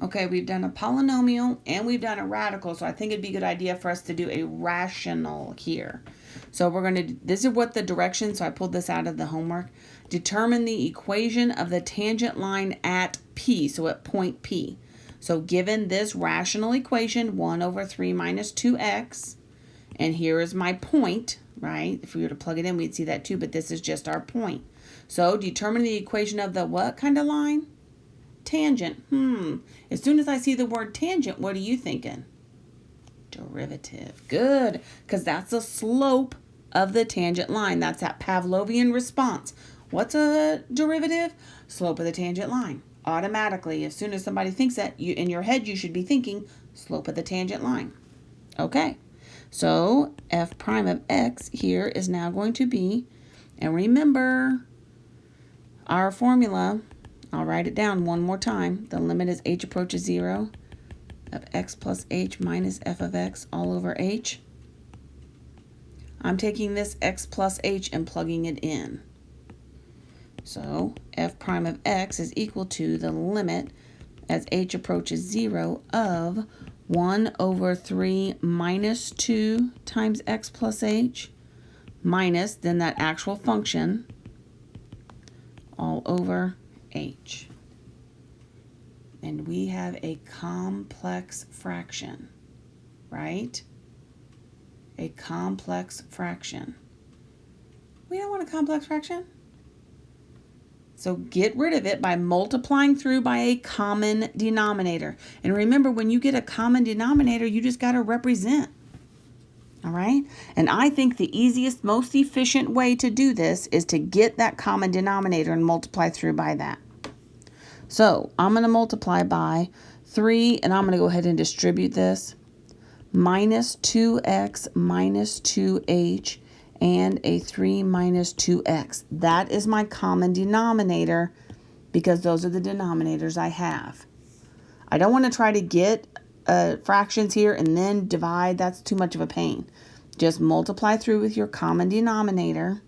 Okay, we've done a polynomial and we've done a radical, so I think it'd be a good idea for us to do a rational here. So we're going to, this is what the direction, so I pulled this out of the homework. Determine the equation of the tangent line at P, so at point P. So given this rational equation, 1 over 3 minus 2x, and here is my point, right? If we were to plug it in, we'd see that too, but this is just our point. So determine the equation of the what kind of line? Tangent. As soon as I see the word tangent, what are you thinking? Derivative. Good, because that's the slope of the tangent line. That's that Pavlovian response. What's a derivative? Slope of the tangent line. Automatically, as soon as somebody thinks that, you in your head, you should be thinking slope of the tangent line. Okay, so f prime of x here is now going to be, and remember our formula, I'll write it down one more time. The limit as h approaches 0 of x plus h minus f of x all over h. I'm taking this x plus h and plugging it in. So f prime of x is equal to the limit as h approaches 0 of 1 over 3 minus 2 times x plus h minus then that actual function all over h. And we have a complex fraction, right? A complex fraction. We don't want a complex fraction. So get rid of it by multiplying through by a common denominator. And remember, when you get a common denominator, you just got to represent. All right? And I think the easiest, most efficient way to do this is to get that common denominator and multiply through by that. So I'm going to multiply by 3, and I'm going to go ahead and distribute this. Minus 2x minus 2h and a 3 minus 2x. That is my common denominator because those are the denominators I have. I don't want to try to get fractions here and then divide. That's too much of a pain. Just multiply through with your common denominator.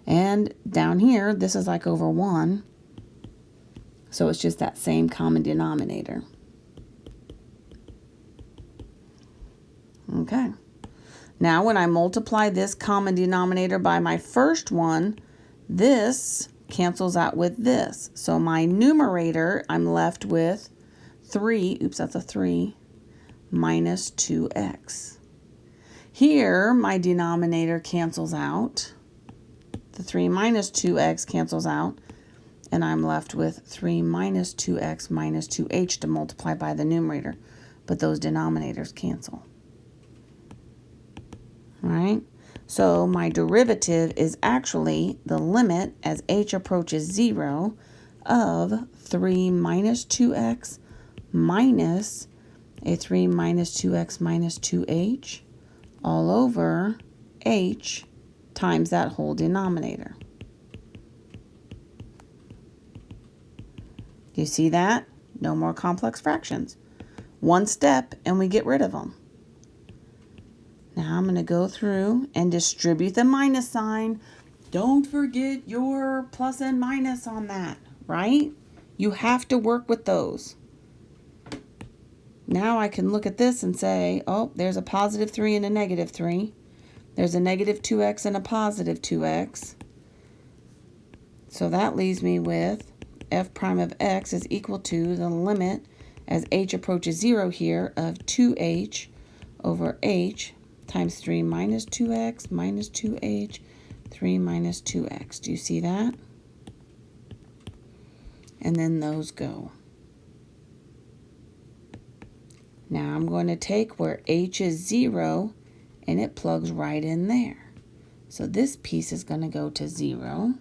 And down here, this is like over 1. So it's just that same common denominator. Okay. Now when I multiply this common denominator by my first one, this cancels out with this. So my numerator, I'm left with 3, oops, that's a 3, minus 2x. Here, my denominator cancels out. The 3 minus 2x cancels out. And I'm left with 3 minus 2x minus 2h to multiply by the numerator. But those denominators cancel. All right? So my derivative is actually the limit as h approaches 0 of 3 minus 2x minus a 3 minus 2x minus 2h all over h times that whole denominator. You see that? No more complex fractions. One step and we get rid of them. Now I'm going to go through and distribute the minus sign. Don't forget your plus and minus on that, right? You have to work with those. Now I can look at this and say, oh, there's a positive 3 and a negative 3. There's a negative 2x and a positive 2x. So that leaves me with f prime of x is equal to the limit as h approaches 0 here of 2h over h times 3 minus 2x minus 2h, 3 minus 2x. Do you see that? And then those go. Now I'm going to take where h is 0 and it plugs right in there. So this piece is going to go to 0.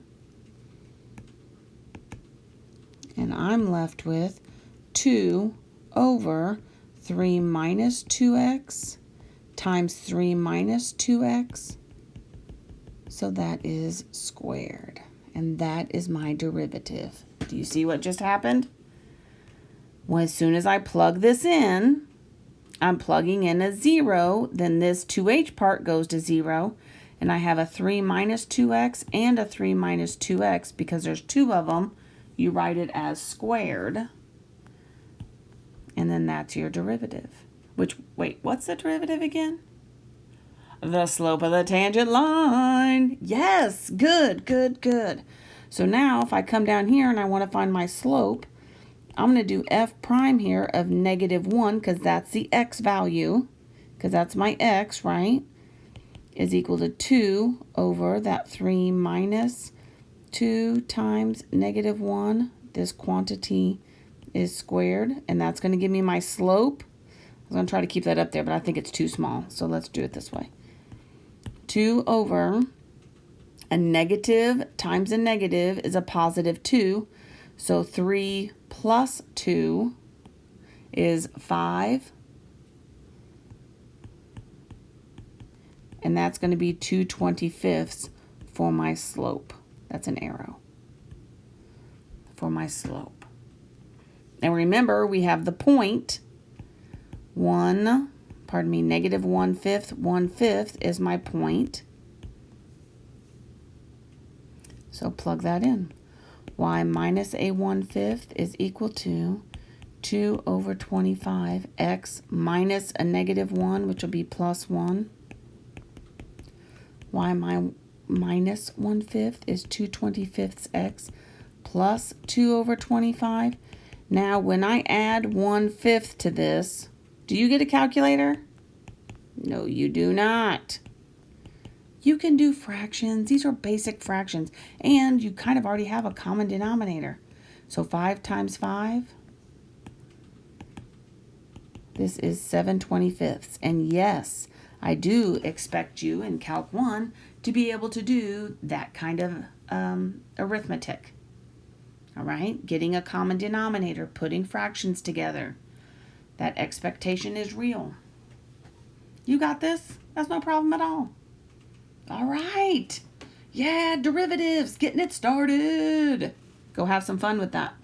And I'm left with 2 over 3 minus 2x times 3 minus 2x. So that is squared. And that is my derivative. Do you see what just happened? Well, as soon as I plug this in, I'm plugging in a 0. Then this 2h part goes to 0. And I have a 3 minus 2x and a 3 minus 2x because there's 2 of them. You write it as squared. And then that's your derivative. Which, wait, what's the derivative again? The slope of the tangent line. Yes, good, good, good. So now if I come down here and I want to find my slope, I'm going to do f prime here of -1, because that's the x value, because that's my x, right, is equal to 2 over that 3 minus 2 times -1. This quantity is squared, and that's going to give me my slope. I'm going to try to keep that up there, but I think it's too small, so let's do it this way. 2 over a negative times a negative is a positive 2, so 3 plus 2 is 5, and that's going to be 2/25 for my slope. That's an arrow for my slope. And remember, we have the point. -1/5, 1/5 is my point. So plug that in. Y minus a 1/5 is equal to 2 over 25 x minus a -1, which will be +1. Y minus 1/5 is 2/25 x plus 2 over 25. Now, when I add 1/5 to this, do you get a calculator? No, you do not. You can do fractions. These are basic fractions. And you kind of already have a common denominator. So 5 times 5, this is 7/25. And yes, I do expect you in Calc 1 to be able to do that kind of arithmetic. All right? Getting a common denominator, putting fractions together. That expectation is real. You got this? That's no problem at all. All right. Yeah, derivatives, getting it started. Go have some fun with that.